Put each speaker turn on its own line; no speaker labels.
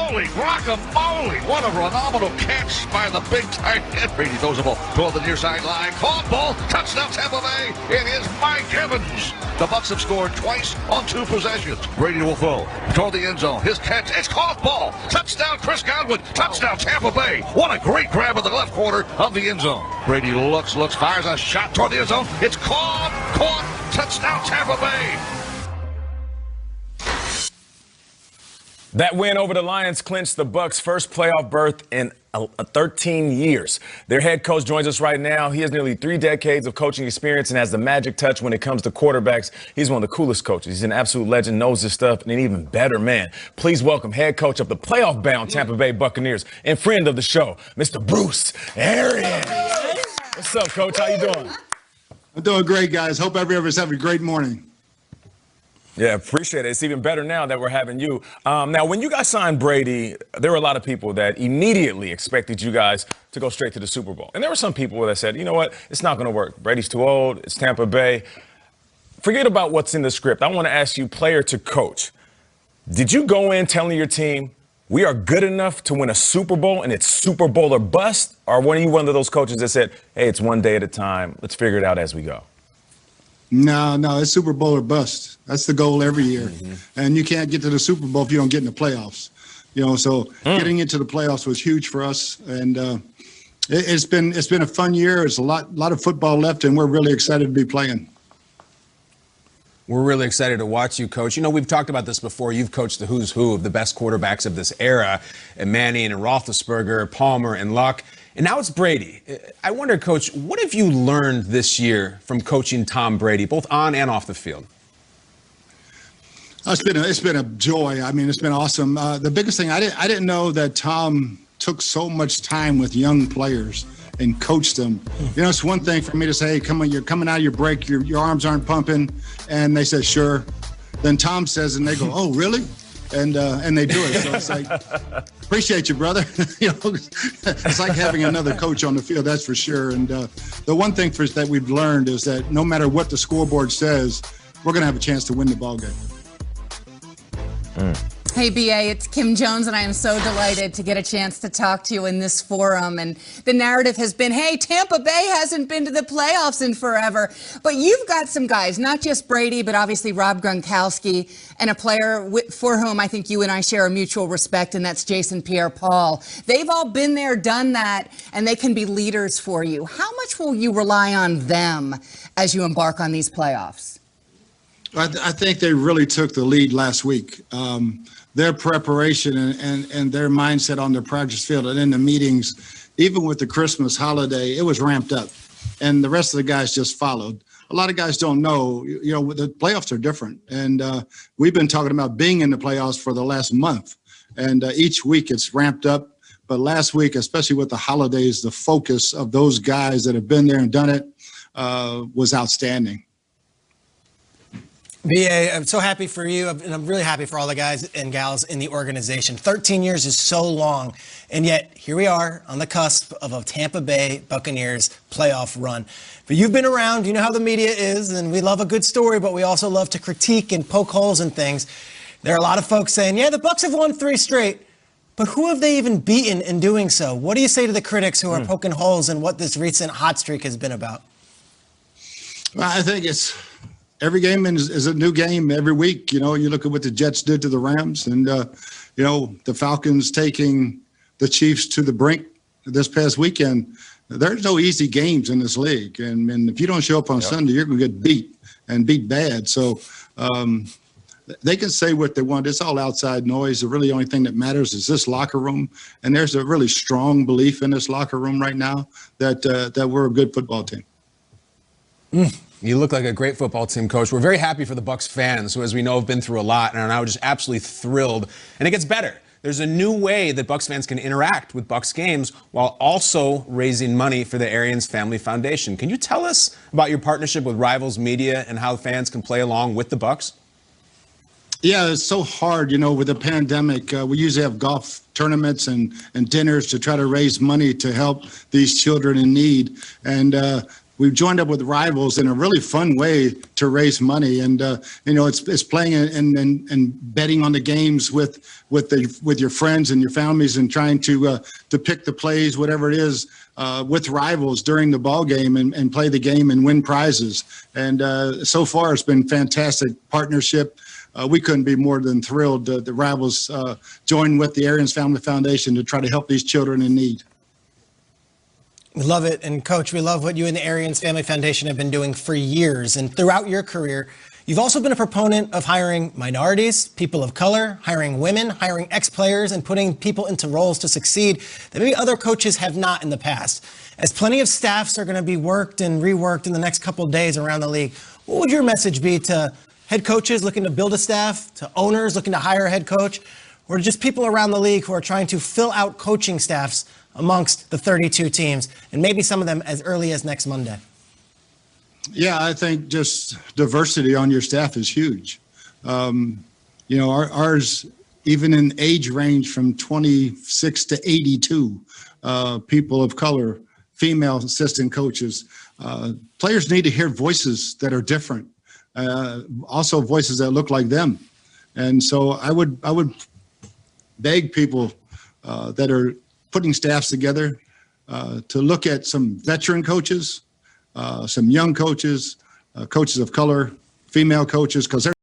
Holy guacamole! What a phenomenal catch by the big tight end. Brady throws the ball toward the near sideline. Caught ball. Touchdown Tampa Bay. It is Mike Evans. The Bucs have scored twice on 2 possessions. Brady will throw toward the end zone. His catch. It's caught ball. Touchdown Chris Godwin. Touchdown Tampa Bay. What a great grab in the left corner of the end zone. Brady looks, fires a shot toward the end zone. It's caught. Touchdown Tampa Bay.
That win over the Lions clinched the Bucs' first playoff berth in 13 years. Their head coach joins us right now. He has nearly 3 decades of coaching experience and has the magic touch when it comes to quarterbacks. He's one of the coolest coaches. He's an absolute legend, knows his stuff, and an even better man. Please welcome head coach of the playoff-bound Tampa Bay Buccaneers and friend of the show, Mr. Bruce Arians. What's up, Coach? How you doing?
I'm doing great, guys. Hope everyone's having a great morning.
Yeah, appreciate it. It's even better now that we're having you. Now, when you guys signed Brady, there were a lot of people that immediately expected you guys to go straight to the Super Bowl. And there were some people that said, you know what, it's not going to work. Brady's too old. It's Tampa Bay. Forget about what's in the script. I want to ask you, player to coach, did you go in telling your team, we are good enough to win a Super Bowl and it's Super Bowl or bust? Or were you one of those coaches that said, hey, it's one day at a time. Let's figure it out as we go?
No, it's Super Bowl or bust. That's the goal every year. And you can't get to the Super Bowl if you don't get in the playoffs. So getting into the playoffs was huge for us. And it's been a fun year. There's a lot of football left, and we're really excited to be playing.
We're really excited to watch you, Coach. We've talked about this before. You've coached the who's who of the best quarterbacks of this era, and Manning and Roethlisberger, Palmer and Luck. And now it's Brady. I wonder, Coach, what have you learned this year from coaching Tom Brady, both on and off the field?
It's been a joy. I mean, it's been awesome. The biggest thing, I didn't know that Tom took so much time with young players and coached them. It's one thing for me to say, hey, come on, you're coming out of your break, your arms aren't pumping. And they said, sure. Then Tom says, and they go, oh, really? And they do it. So it's like, appreciate you, brother. It's like having another coach on the field, that's for sure. And the one thing that we've learned is that no matter what the scoreboard says, we're going to have a chance to win the ball game.
Hey, BA, it's Kim Jones, and I am so delighted to get a chance to talk to you in this forum. And the narrative has been, hey, Tampa Bay hasn't been to the playoffs in forever. But you've got some guys, not just Brady, but obviously Rob Gronkowski, and a player for whom I think you and I share a mutual respect, and that's Jason Pierre-Paul. They've all been there, done that, and they can be leaders for you. How much will you rely on them as you embark on these playoffs?
I think they really took the lead last week. Their preparation and their mindset on the practice field and in the meetings, even with the Christmas holiday, it was ramped up. And the rest of the guys just followed. A lot of guys don't know, the playoffs are different. And we've been talking about being in the playoffs for the last month. And each week it's ramped up. But last week, especially with the holidays, the focus of those guys that have been there and done it was outstanding.
BA, I'm so happy for you, and I'm really happy for all the guys and gals in the organization. 13 years is so long, and yet here we are on the cusp of a Tampa Bay Buccaneers playoff run. But you've been around, you know how the media is, and we love a good story, but we also love to critique and poke holes in things. There are a lot of folks saying, yeah, the Bucs have won 3 straight, but who have they even beaten in doing so? What do you say to the critics who are poking holes in what this recent hot streak has been about?
Well, I think every game is a new game every week. You look at what the Jets did to the Rams, and the Falcons taking the Chiefs to the brink this past weekend. There's no easy games in this league, and if you don't show up on Sunday, you're going to get beat and beat bad. So they can say what they want. It's all outside noise. The really only thing that matters is this locker room, and there's a really strong belief in this locker room right now that we're a good football team.
You look like a great football team, Coach. We're very happy for the Bucs fans who, as we know, have been through a lot and are now just absolutely thrilled. And it gets better. There's a new way that Bucs fans can interact with Bucs games while also raising money for the Arians Family Foundation. Can you tell us about your partnership with Rivals Media and how fans can play along with the Bucs?
Yeah, it's so hard, with the pandemic. We usually have golf tournaments and dinners to try to raise money to help these children in need. And we've joined up with Rivals in a really fun way to raise money, and it's playing and betting on the games with your friends and your families, and trying to pick the plays, whatever it is, with Rivals during the ball game, and play the game and win prizes. And so far, it's been fantastic partnership. We couldn't be more than thrilled that the Rivals joined with the Arians Family Foundation to try to help these children in need.
We love it. And Coach, we love what you and the Arians Family Foundation have been doing for years. And throughout your career, you've also been a proponent of hiring minorities, people of color, hiring women, hiring ex-players, and putting people into roles to succeed that maybe other coaches have not in the past. As plenty of staffs are going to be worked and reworked in the next couple of days around the league, what would your message be to head coaches looking to build a staff, to owners looking to hire a head coach, or just people around the league who are trying to fill out coaching staffs amongst the 32 teams, and maybe some of them as early as next Monday?
Yeah, I think just diversity on your staff is huge. Ours, even in age range from 26 to 82, people of color, female assistant coaches. Players need to hear voices that are different, also voices that look like them. And so I would beg people that are putting staffs together to look at some veteran coaches, some young coaches, coaches of color, female coaches, because